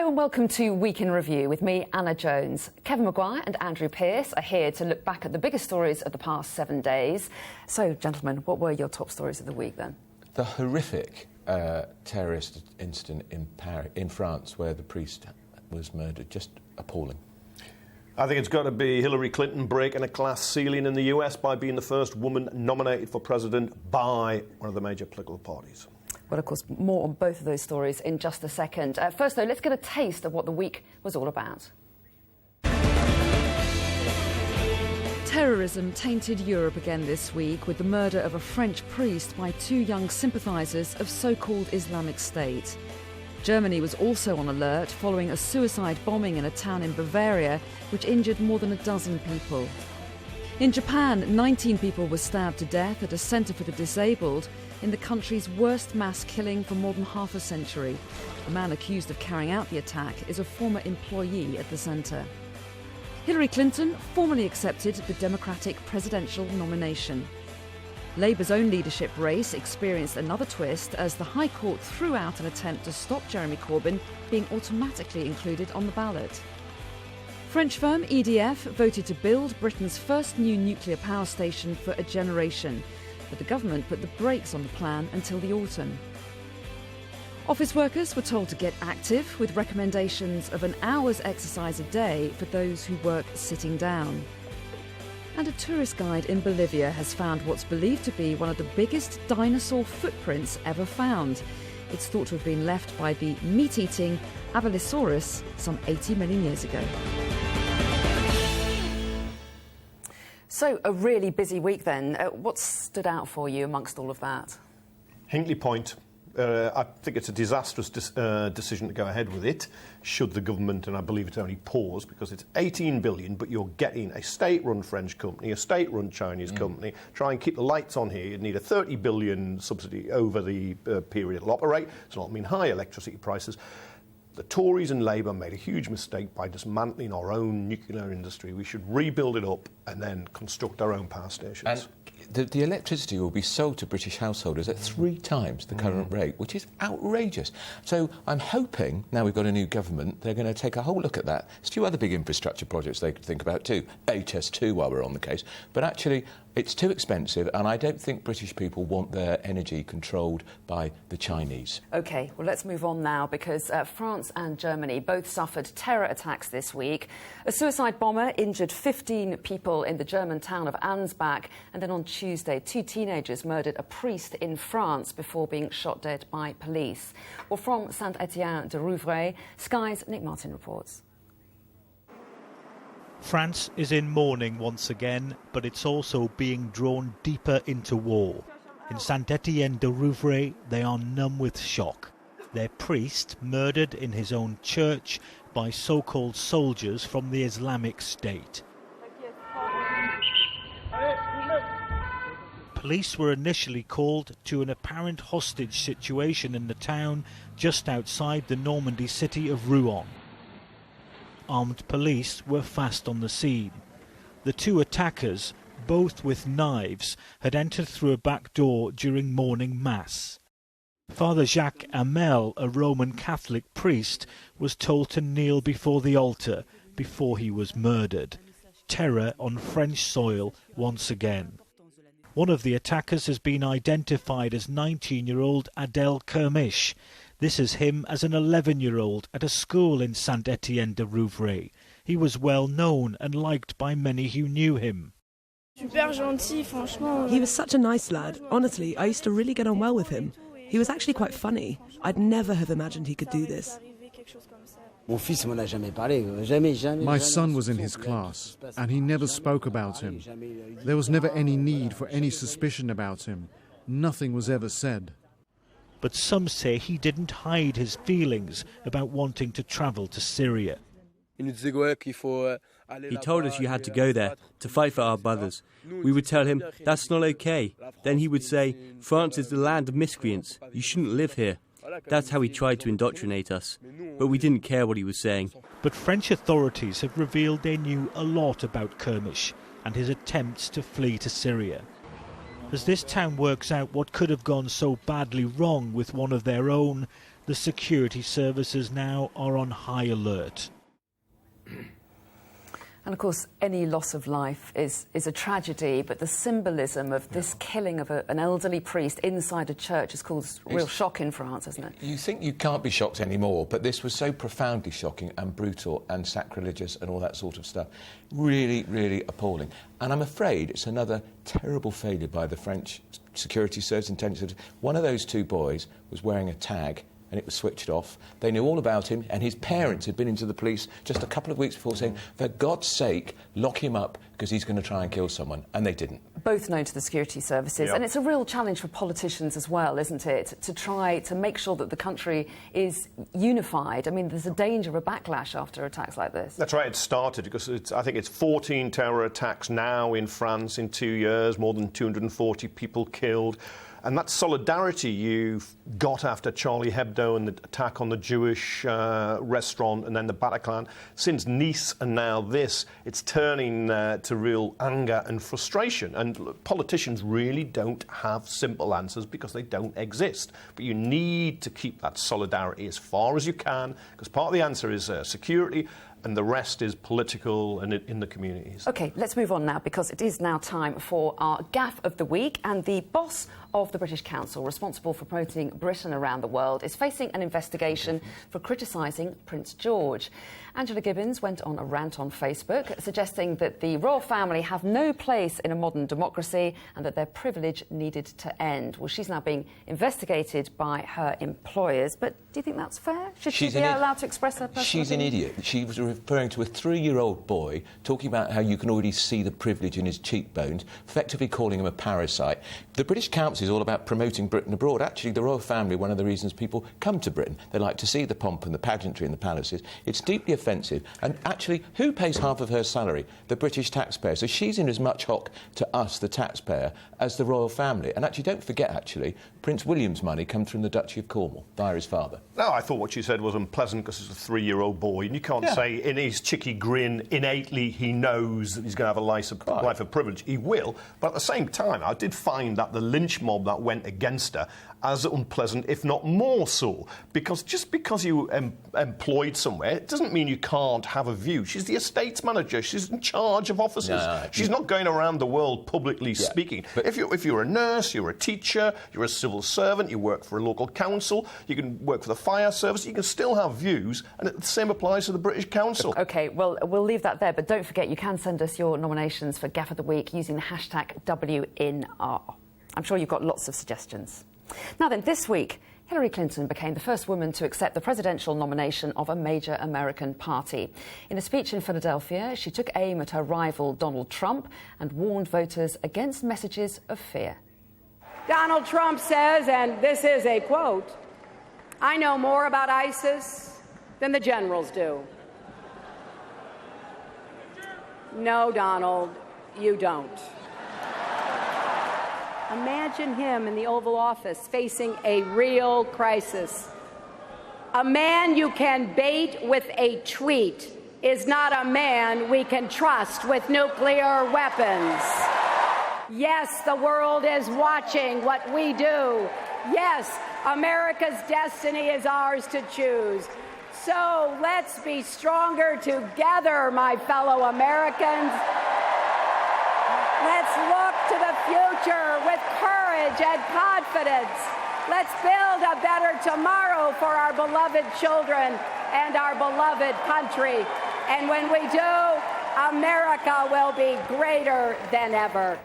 Hello and welcome to Week in Review with me, Anna Jones. Kevin Maguire and Andrew Pearce are here to look back at the biggest stories of the past 7 days. So, gentlemen, what were your top stories of the week then? The horrific terrorist incident in France where the priest was murdered. Just appalling. I think it's got to be Hillary Clinton breaking a glass ceiling in the US by being the first woman nominated for president by one of the major political parties. Well, of course, more on both of those stories in just a second. First, though, let's get a taste of what the week was all about. Terrorism tainted Europe again this week with the murder of a French priest by 2 young sympathisers of so-called Islamic State. Germany was also on alert following a suicide bombing in a town in Bavaria, which injured more than a dozen people. In Japan, 19 people were stabbed to death at a centre for the disabled in the country's worst mass killing for more than half a century. The man accused of carrying out the attack is a former employee at the centre. Hillary Clinton formally accepted the Democratic presidential nomination. Labour's own leadership race experienced another twist as the High Court threw out an attempt to stop Jeremy Corbyn being automatically included on the ballot. French firm EDF voted to build Britain's first new nuclear power station for a generation, but the government put the brakes on the plan until the autumn. Office workers were told to get active with recommendations of an hour's exercise a day for those who work sitting down. And a tourist guide in Bolivia has found what's believed to be one of the biggest dinosaur footprints ever found. It's thought to have been left by the meat-eating Abelisaurus some 80 million years ago. So, a really busy week then. What stood out for you amongst all of that? Hinkley Point. I think it's a disastrous decision to go ahead with it, should the government, and I believe it's only pause, because it's 18 billion, but you're getting a state-run French company, a state-run Chinese company. Try and keep the lights on here. You'd need a 30 billion subsidy over the period it'll operate, so it'll mean high electricity prices. The Tories and Labour made a huge mistake by dismantling our own nuclear industry. We should rebuild it up and then construct our own power stations. And the electricity will be sold to British householders at 3 times the current rate, which is outrageous. So I'm hoping, now we've got a new government, they're going to take a whole look at that. There's 2 other big infrastructure projects they could think about too. HS2 while we're on the case. But actually, it's too expensive, and I don't think British people want their energy controlled by the Chinese. OK, well, let's move on now, because France and Germany both suffered terror attacks this week. A suicide bomber injured 15 people in the German town of Ansbach, and then on Tuesday, 2 teenagers murdered a priest in France before being shot dead by police. Well, from Saint-Étienne-de-Rouvray, Sky's Nick Martin reports. France is in mourning once again, but it's also being drawn deeper into war. In Saint-Étienne-de-Rouvray, they are numb with shock. Their priest murdered in his own church by so-called soldiers from the Islamic State. Police were initially called to an apparent hostage situation in the town just outside the Normandy city of Rouen. Armed police were fast on the scene. The 2 attackers, both with knives, had entered through a back door during morning mass. Father Jacques Hamel, a Roman Catholic priest, was told to kneel before the altar before he was murdered. Terror on French soil once again. One of the attackers has been identified as 19-year-old Adel Kermish. This is him as an 11-year-old at a school in Saint-Étienne-de-Rouvray. He was well known and liked by many who knew him. He was such a nice lad. Honestly, I used to really get on well with him. He was actually quite funny. I'd never have imagined he could do this. My son was in his class, and he never spoke about him. There was never any need for any suspicion about him. Nothing was ever said. But some say he didn't hide his feelings about wanting to travel to Syria. He told us you had to go there to fight for our brothers. We would tell him, that's not okay. Then he would say, France is the land of miscreants. You shouldn't live here. That's how he tried to indoctrinate us. But we didn't care what he was saying. But French authorities have revealed they knew a lot about Kermish and his attempts to flee to Syria. As this town works out what could have gone so badly wrong with one of their own, the security services now are on high alert. And of course, any loss of life is a tragedy, but the symbolism of this killing of an elderly priest inside a church has caused real shock in France, hasn't it? You think you can't be shocked anymore, but this was so profoundly shocking and brutal and sacrilegious and all that sort of stuff. Really, really appalling. And I'm afraid it's another terrible failure by the French security service, intelligence service. One of those two boys was wearing a tag and it was switched off. They knew all about him, and his parents had been into the police just a couple of weeks before saying, for God's sake, lock him up because he's going to try and kill someone, and they didn't. Both known to the security services, and it's a real challenge for politicians as well, isn't it, to try to make sure that the country is unified. I mean, there's a danger of a backlash after attacks like this. That's right, it started because I think it's 14 terror attacks now in France in 2 years, more than 240 people killed. And that solidarity you've got after Charlie Hebdo and the attack on the Jewish restaurant and then the Bataclan, since Nice and now this, it's turning to real anger and frustration. And politicians really don't have simple answers because they don't exist. But you need to keep that solidarity as far as you can, because part of the answer is security, and the rest is political and in the communities. OK, let's move on now, because it is now time for our Gaff of the Week, and the boss of the British Council, responsible for promoting Britain around the world, is facing an investigation for criticising Prince George. Angela Gibbons went on a rant on Facebook, suggesting that the royal family have no place in a modern democracy and that their privilege needed to end. Well, she's now being investigated by her employers, but do you think that's fair? Should she be allowed to express her personal She's an idiot. She was referring to a 3-year-old boy, talking about how you can already see the privilege in his cheekbones, effectively calling him a parasite. The British Council is all about promoting Britain abroad. Actually, the royal family, one of the reasons people come to Britain, they like to see the pomp and the pageantry in the palaces. It's deeply offensive. And actually, who pays half of her salary? The British taxpayer. So she's in as much hock to us, the taxpayer, as the royal family. And actually, don't forget, actually, Prince William's money comes from the Duchy of Cornwall via his father. No, I thought what she said was unpleasant because it's a 3-year-old boy, and you can't say in his cheeky grin innately he knows that he's going to have a life of privilege. He will, but at the same time, I did find that the lynch mob that went against her as unpleasant, if not more so, because just because you employed somewhere, it doesn't mean you can't have a view. She's the estates manager. She's in charge of officers. She's not going around the world publicly speaking. But if you're a nurse, you're a teacher, you're a civil servant, you work for a local council, you can work for the fire service, you can still have views, and the same applies to the British Council. OK, well, we'll leave that there, but don't forget you can send us your nominations for Gaff of the Week using the hashtag WNR. I'm sure you've got lots of suggestions. Now then, this week, Hillary Clinton became the first woman to accept the presidential nomination of a major American party. In a speech in Philadelphia, she took aim at her rival Donald Trump and warned voters against messages of fear. Donald Trump says, and this is a quote, "I know more about ISIS than the generals do." No, Donald, you don't. Imagine him in the Oval Office facing a real crisis. A man you can bait with a tweet is not a man we can trust with nuclear weapons. Yes, the world is watching what we do. Yes, America's destiny is ours to choose. So let's be stronger together, my fellow Americans. Let's look to the future with courage and confidence. Let's build a better tomorrow for our beloved children and our beloved country. And when we do, America will be greater than ever.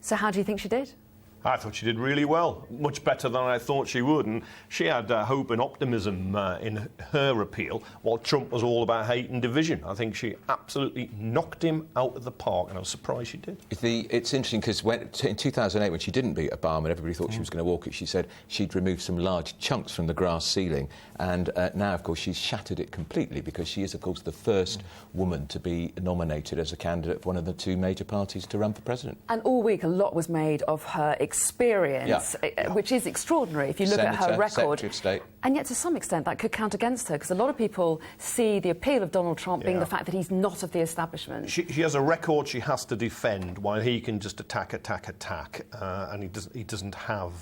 So how do you think she did? I thought she did really well, much better than I thought she would, and she had hope and optimism in her appeal, while Trump was all about hate and division. I think she absolutely knocked him out of the park, and I was surprised she did. It's interesting because in 2008, when she didn't beat Obama and everybody thought she was going to walk it, she said she'd removed some large chunks from the grass ceiling, and now, of course, she's shattered it completely because she is, of course, the first woman to be nominated as a candidate for one of the two major parties to run for president. And all week, a lot was made of her experience, which is extraordinary if you look at her record. Secretary of State. And yet, to some extent, that could count against her, because a lot of people see the appeal of Donald Trump being the fact that he's not of the establishment. She has a record she has to defend, while he can just attack, and he doesn't have,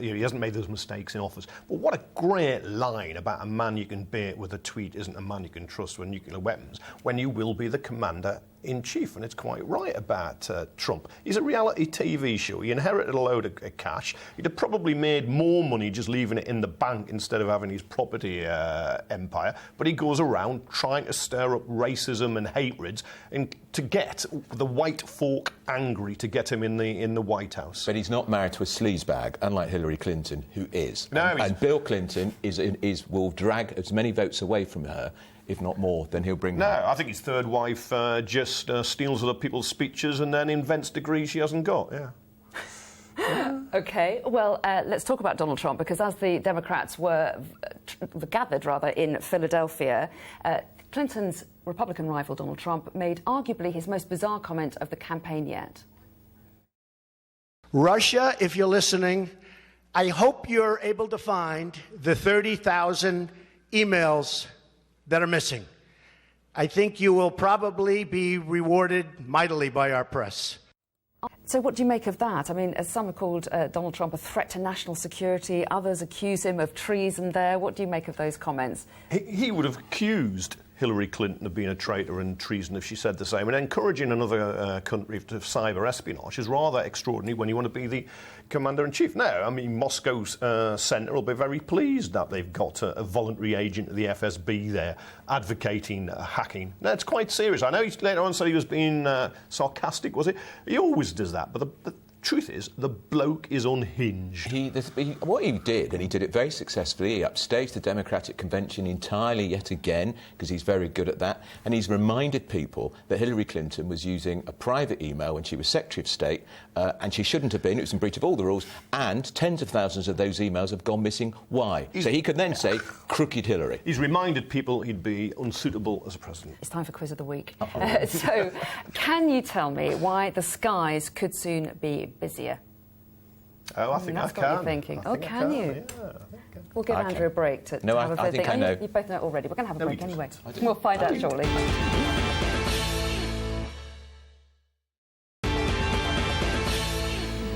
he hasn't made those mistakes in office. But what a great line about a man you can bait with a tweet isn't a man you can trust with nuclear weapons, when you will be the commander-in-chief. And it's quite right about Trump. He's a reality TV show. He inherited a load of cash. He'd have probably made more money just leaving it in the bank instead of having his property empire. But he goes around trying to stir up racism and hatreds and to get the white folk angry, to get him in the White House. But he's not married to a sleazebag, unlike Hillary Clinton, who is. No, and Bill Clinton will drag as many votes away from her, if not more, than he'll bring back. No, I think his third wife just steals other people's speeches and then invents degrees she hasn't got, OK, well, let's talk about Donald Trump, because as the Democrats were gathered in Philadelphia, Clinton's Republican rival, Donald Trump, made arguably his most bizarre comment of the campaign yet. Russia, if you're listening, I hope you're able to find the 30,000 emails that are missing. I think you will probably be rewarded mightily by our press. So what do you make of that? I mean, some have called Donald Trump a threat to national security. Others accuse him of treason there. What do you make of those comments? He would have accused Hillary Clinton of being a traitor and treason if she said the same. And encouraging another country to cyber espionage is rather extraordinary when you want to be the commander-in-chief. No, I mean, Moscow's centre will be very pleased that they've got a voluntary agent of the FSB there advocating hacking. No, it's quite serious. I know he later on said he was being sarcastic, was it? He always does that, but the truth is, the bloke is unhinged. What he did, and he did it very successfully, he upstaged the Democratic Convention entirely yet again, because he's very good at that, and he's reminded people that Hillary Clinton was using a private email when she was Secretary of State, and she shouldn't have been. It was in breach of all the rules, and tens of thousands of those emails have gone missing. Why? So he could then say, crooked Hillary. He's reminded people he'd be unsuitable as a president. It's time for Quiz of the Week. So, can you tell me why the skies could soon be busier? Oh, I think that's I can. What you're thinking. Oh, can you? Yeah, I think I can. We'll give Andrew a break to have a I think I know. You both know already. We're going to have a break anyway. We'll find out shortly.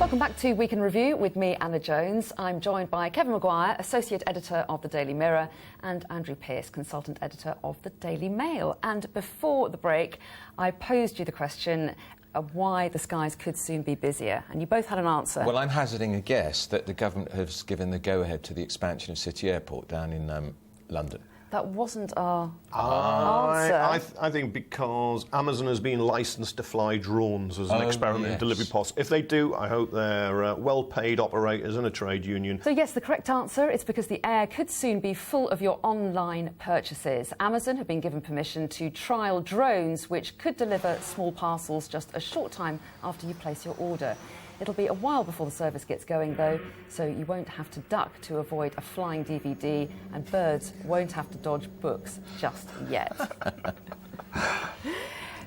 Welcome back to Week in Review with me, Anna Jones. I'm joined by Kevin Maguire, Associate Editor of the Daily Mirror, and Andrew Pearce, Consultant Editor of the Daily Mail. And before the break, I posed you the question of why the skies could soon be busier, and you both had an answer. Well, I'm hazarding a guess that the government has given the go-ahead to the expansion of City Airport down in London. That wasn't our answer. I think because Amazon has been licensed to fly drones as an experiment delivery post. If they do, I hope they're well-paid operators in a trade union. So yes, the correct answer is because the air could soon be full of your online purchases. Amazon have been given permission to trial drones, which could deliver small parcels just a short time after you place your order. It'll be a while before the service gets going, though, so you won't have to duck to avoid a flying DVD, and birds won't have to dodge books just yet.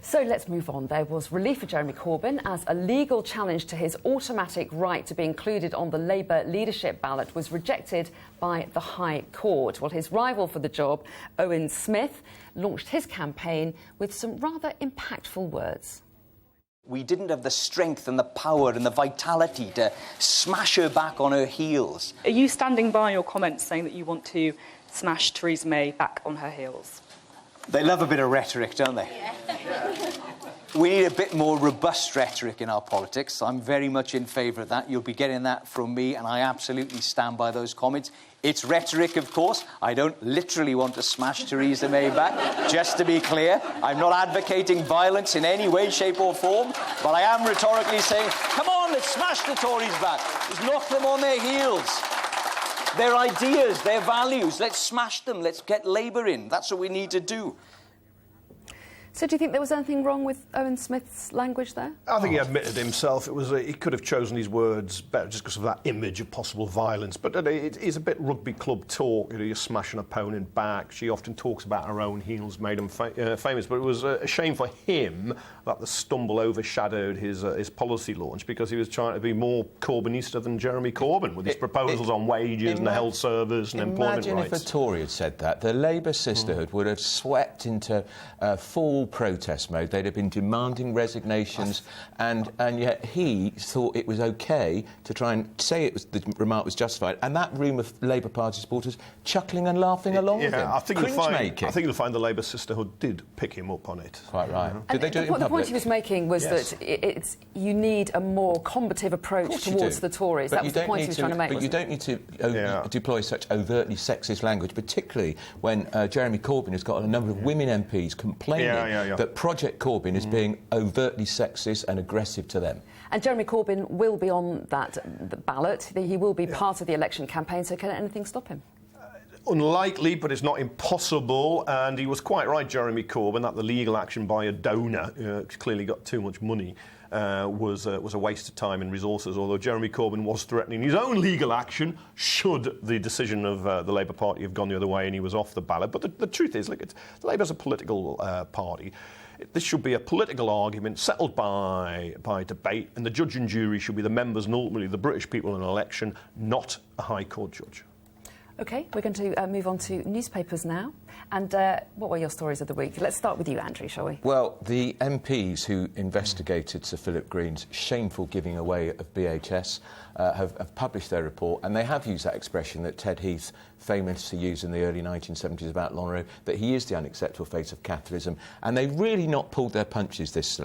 So let's move on. There was relief for Jeremy Corbyn as a legal challenge to his automatic right to be included on the Labour leadership ballot was rejected by the High Court. Well, his rival for the job, Owen Smith, launched his campaign with some rather impactful words. We didn't have the strength and the power and the vitality to smash her back on her heels. Are you standing by your comments saying that you want to smash Theresa May back on her heels? They love a bit of rhetoric, don't they? We need a bit more robust rhetoric in our politics. I'm very much in favour of that. You'll be getting that from me, and I absolutely stand by those comments. It's rhetoric, of course. I don't literally want to smash Theresa May back, just to be clear. I'm not advocating violence in any way, shape or form, but I am rhetorically saying, come on, let's smash the Tories back. Let's knock them on their heels. Their ideas, their values, let's smash them. Let's get Labour in. That's what we need to do. So do you think there was anything wrong with Owen Smith's language there? I think he admitted himself. It was he could have chosen his words better just because of that image of possible violence. But it is a bit rugby club talk. You smash an opponent back. She often talks about her own heels made him famous. But it was a shame for him that the stumble overshadowed his policy launch because he was trying to be more Corbynista than Jeremy Corbyn with his proposals on wages and the health service and employment rights. Imagine if a Tory had said that. The Labour sisterhood would have swept into full protest mode. They'd have been demanding resignations, and yet he thought it was OK to try and say the remark was justified, and that room of Labour Party supporters chuckling and laughing along with him. I think you'll find the Labour sisterhood did pick him up on it. Quite right. Did they do it in public? The point he was making was that you need a more combative approach towards the Tories. That was the point he was trying to make. But you don't need to deploy such overtly sexist language, particularly when Jeremy Corbyn has got a number of women MPs complaining that Project Corbyn is being overtly sexist and aggressive to them. And Jeremy Corbyn will be on that ballot. He will be part of the election campaign, so can anything stop him? Unlikely, but it's not impossible. And he was quite right, Jeremy Corbyn, that the legal action by a donor clearly got too much money. Was a waste of time and resources, although Jeremy Corbyn was threatening his own legal action should the decision of the Labour Party have gone the other way and he was off the ballot. But the truth is, Labour's a political party. This should be a political argument settled by debate, and the judge and jury should be the members and ultimately the British people in an election, not a High Court judge. OK, we're going to move on to newspapers now. And what were your stories of the week? Let's start with you, Andrew, shall we? Well, the MPs who investigated Sir Philip Green's shameful giving away of BHS have published their report, and they have used that expression that Ted Heath famously used in the early 1970s about Lonhro, that he is the unacceptable face of capitalism. And they've really not pulled their punches, this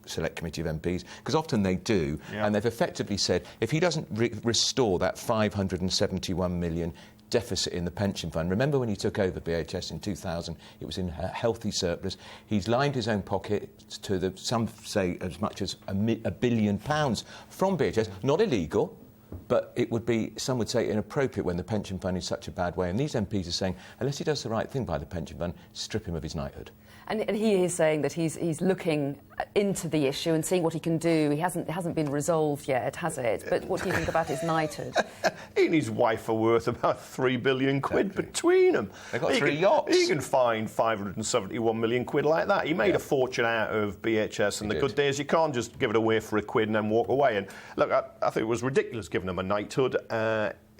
select committee of MPs, because often they do, and they've effectively said, if he doesn't restore that £571 million deficit in the pension fund. Remember when he took over BHS in 2000, it was in a healthy surplus. He's lined his own pocket to some say as much as £1 billion from BHS. Not illegal, but it would be, some would say, inappropriate when the pension fund is such a bad way. And these MPs are saying, unless he does the right thing by the pension fund, strip him of his knighthood. And he is saying that he's looking into the issue and seeing what he can do. It hasn't been resolved yet, has it? But what do you think about his knighthood? He and his wife are worth about £3 billion between them. They've got 3 yachts. He can find £571 million like that. He made a fortune out of BHS and the good days. You can't just give it away for £1 and then walk away. And look, I think it was ridiculous giving him a knighthood.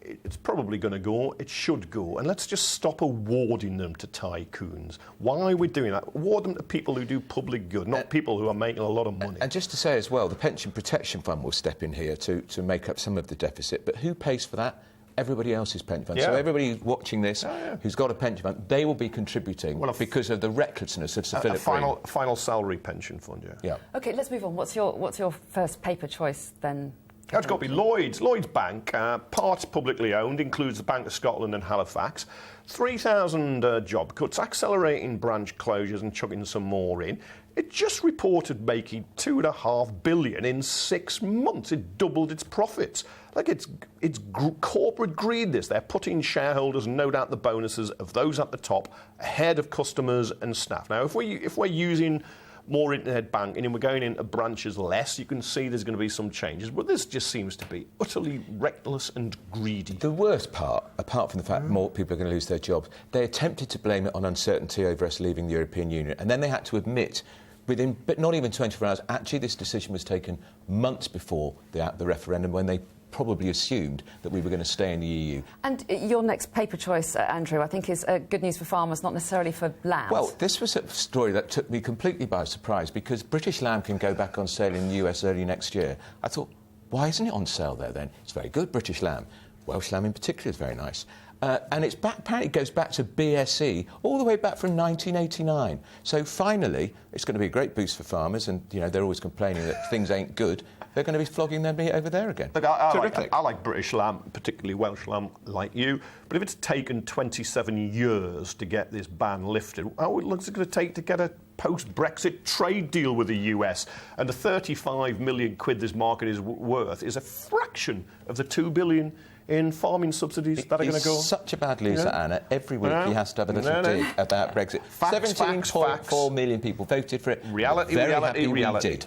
It's probably going to go. It should go. And let's just stop awarding them to tycoons. Why are we doing that? Award them to people who do public good, not people who are making a lot of money. And just to say as well, the Pension Protection Fund will step in here to make up some of the deficit. But who pays for that? Everybody else's pension fund. So everybody watching this who's got a pension fund, they will be contributing because of the recklessness of Sir Philip Green. Final salary pension fund, yeah. OK, let's move on. What's your first paper choice then? It's got to be Lloyds. Lloyds Bank, part publicly owned, includes the Bank of Scotland and Halifax. 3,000 job cuts, accelerating branch closures and chucking some more in. It just reported making £2.5 billion in 6 months. It doubled its profits. It's corporate greed, this. They're putting shareholders and no doubt the bonuses of those at the top ahead of customers and staff. Now, if we're using more internet banking and we're going into branches less, you can see there's going to be some changes. But this just seems to be utterly reckless and greedy. The worst part, apart from the fact more people are going to lose their jobs, they attempted to blame it on uncertainty over us leaving the European Union. And then they had to admit, but not even 24 hours, actually this decision was taken months before the referendum, when they probably assumed that we were going to stay in the EU. And your next paper choice, Andrew, I think is good news for farmers, not necessarily for lambs. Well, this was a story that took me completely by surprise, because British lamb can go back on sale in the US early next year. I thought, why isn't it on sale there then? It's very good, British lamb. Welsh lamb in particular is very nice. And apparently it goes back to BSE, all the way back from 1989. So finally, it's going to be a great boost for farmers, and they're always complaining that things ain't good. They're going to be flogging their meat over there again. Look, I like British lamb, particularly Welsh lamb, like you. But if it's taken 27 years to get this ban lifted, how long is it going to take to get a post-Brexit trade deal with the US? And the 35 million quid this market is worth is a fraction of the 2 billion in farming subsidies that are going to go? He's such a bad loser, Anna. Every week he has to have a little dig about Brexit. Facts, 17.4 million people voted for it. Reality. We did.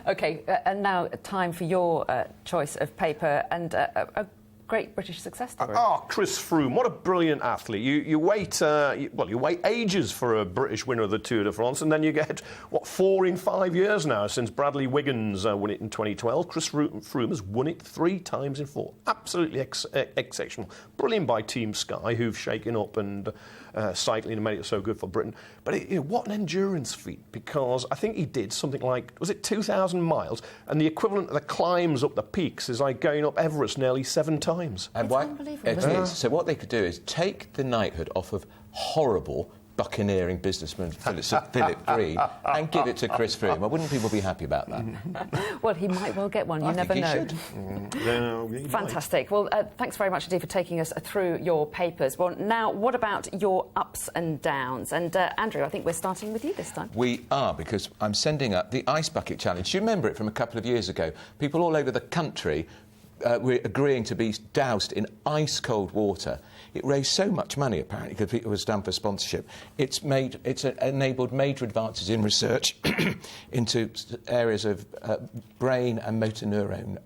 OK, and now time for your choice of paper and a great British success story. Chris Froome, what a brilliant athlete. You wait ages for a British winner of the Tour de France, and then you get, 4 in 5 years now since Bradley Wiggins won it in 2012. Chris Froome has won it 3 times in 4. Absolutely exceptional. Brilliant by Team Sky, who've shaken up and cycling and made it so good for Britain. But what an endurance feat, because I think he did something like, was it 2,000 miles? And the equivalent of the climbs up the peaks is like going up Everest nearly 7 times. And unbelievable. It is. So what they could do is take the knighthood off of horrible buccaneering businessman Philip Green and give it to Chris Froome. Well, wouldn't people be happy about that? Well, he might well get one. You never know. Fantastic. Well, thanks very much indeed for taking us through your papers. Well, now, what about your ups and downs? And Andrew, I think we're starting with you this time. We are, because I'm sending up the Ice Bucket Challenge. Do you remember it from a couple of years ago? People all over the country were agreeing to be doused in ice-cold water. It raised so much money, apparently, because it was done for sponsorship. It's enabled major advances in research into areas of brain and motor neuron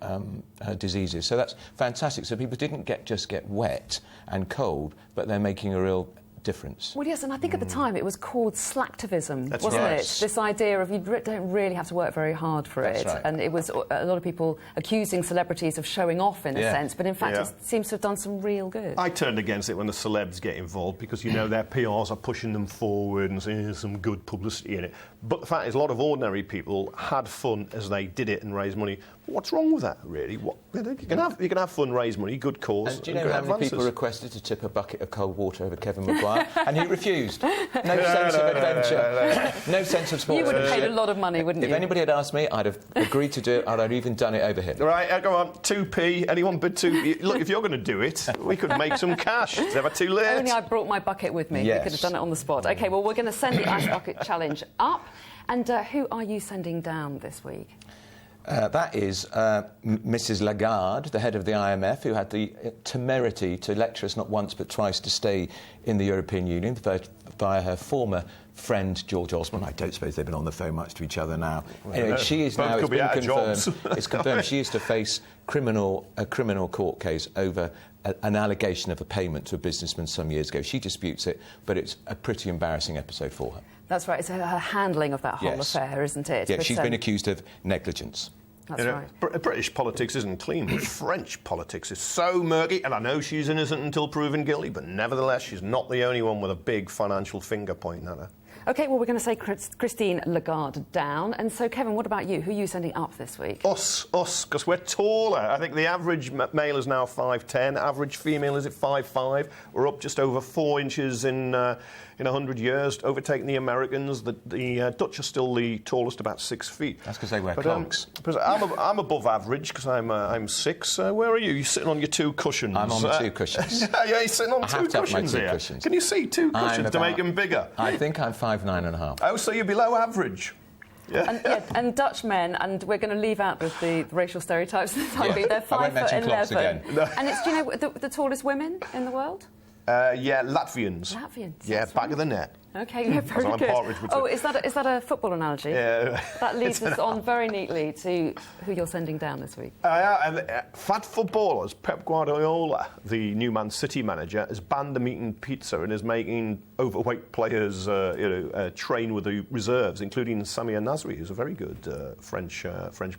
diseases. So that's fantastic. So people didn't just get wet and cold, but they're making a real difference. Well, yes, and I think at the time it was called slacktivism, wasn't right. it? This idea of you don't really have to work very hard for it. Right. And it was a lot of people accusing celebrities of showing off in a sense, but in fact it seems to have done some real good. I turned against it when the celebs get involved, because, their PRs are pushing them forward and saying there's some good publicity in it. But the fact is, a lot of ordinary people had fun as they did it and raised money. What's wrong with that, really? You can have fun, raise money, good cause. And do you know how many people requested to tip a bucket of cold water over Kevin Maguire? And he refused. No sense of adventure. No sense of sportsmanship. You would have paid a lot of money, wouldn't you? If anybody had asked me, I'd have agreed to do it. I'd have even done it over him. Right, go on. 2p. Anyone bid 2p? Look, if you're going to do it, we could make some cash. It's never too late. Only I brought my bucket with me. Yes. We could have done it on the spot. OK, well, we're going to send the Ice Bucket Challenge up. And who are you sending down this week? That is Mrs. Lagarde, the head of the IMF, who had the temerity to lecture us not once but twice to stay in the European Union via her former friend George Osborne. I don't suppose they've been on the phone much to each other now. Anyway, she is now, it's been confirmed, it's confirmed she is to face a criminal court case over an allegation of a payment to a businessman some years ago. She disputes it, but it's a pretty embarrassing episode for her. That's right. It's her handling of that whole affair, isn't it? Yeah, she's been accused of negligence. That's right. British politics isn't clean, but French politics is so murky, and I know she's innocent until proven guilty, but nevertheless, she's not the only one with a big financial finger pointing at her. OK, well, we're going to say Christine Lagarde down. And so, Kevin, what about you? Who are you sending up this week? Us, because we're taller. I think the average male is now 5'10", average female is at 5'5". We're up just over 4 inches in 100 years, overtaking the Americans. The Dutch are still the tallest, about 6 feet. That's because they wear clogs. I'm above average, because I'm 6. Where are you? You're sitting on your 2 cushions. I'm on the 2 cushions. Yeah, you're sitting on 2 cushions here. Cushions. Can you see 2 cushions to make them bigger? I think I'm 5'9½". Oh, so you're below average. Yeah. And Dutch men, and we're going to leave out the racial stereotypes for the time being. They're 5'11". And it's, do you know the tallest women in the world? Latvians. Yeah, back of the net. OK, yeah, very good. Oh, is that a football analogy? Yeah. That leads us on very neatly to who you're sending down this week. Fat footballers. Pep Guardiola, the new Man City manager, has banned them eating pizza and is making overweight players train with the reserves, including Samir Nasri, who's a very good French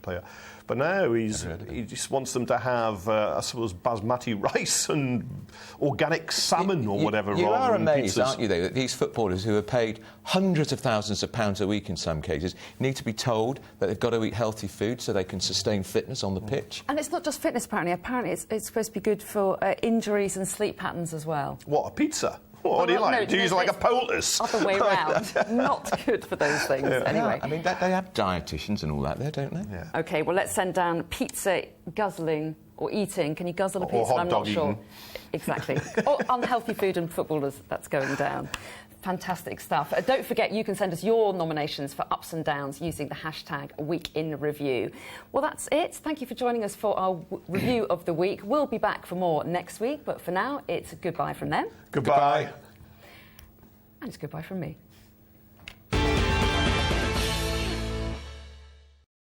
player. But now he just wants them to have, I suppose, basmati rice and organic salmon or whatever. You are amazed, pizzas. Aren't you, though, that these footballers who are paid hundreds of thousands of pounds a week in some cases need to be told that they've got to eat healthy food so they can sustain fitness on the pitch? And it's not just fitness, apparently. Apparently it's supposed to be good for injuries and sleep patterns as well. What, a pizza? What do you like? Do you use like a poultice? Other way round. Not good for those things. Yeah. Anyway. I mean, they have dietitians and all that there, don't they? Yeah. OK, well, let's send down pizza guzzling or eating. Can you guzzle a pizza? Or hot I'm dog not sure. eating. Exactly. Or unhealthy food and footballers, that's going down. Fantastic stuff. Don't forget, you can send us your nominations for ups and downs using the hashtag #WeekInReview. Well, that's it. Thank you for joining us for our review of the week. We'll be back for more next week, but for now, it's goodbye from them. Goodbye. And it's goodbye from me.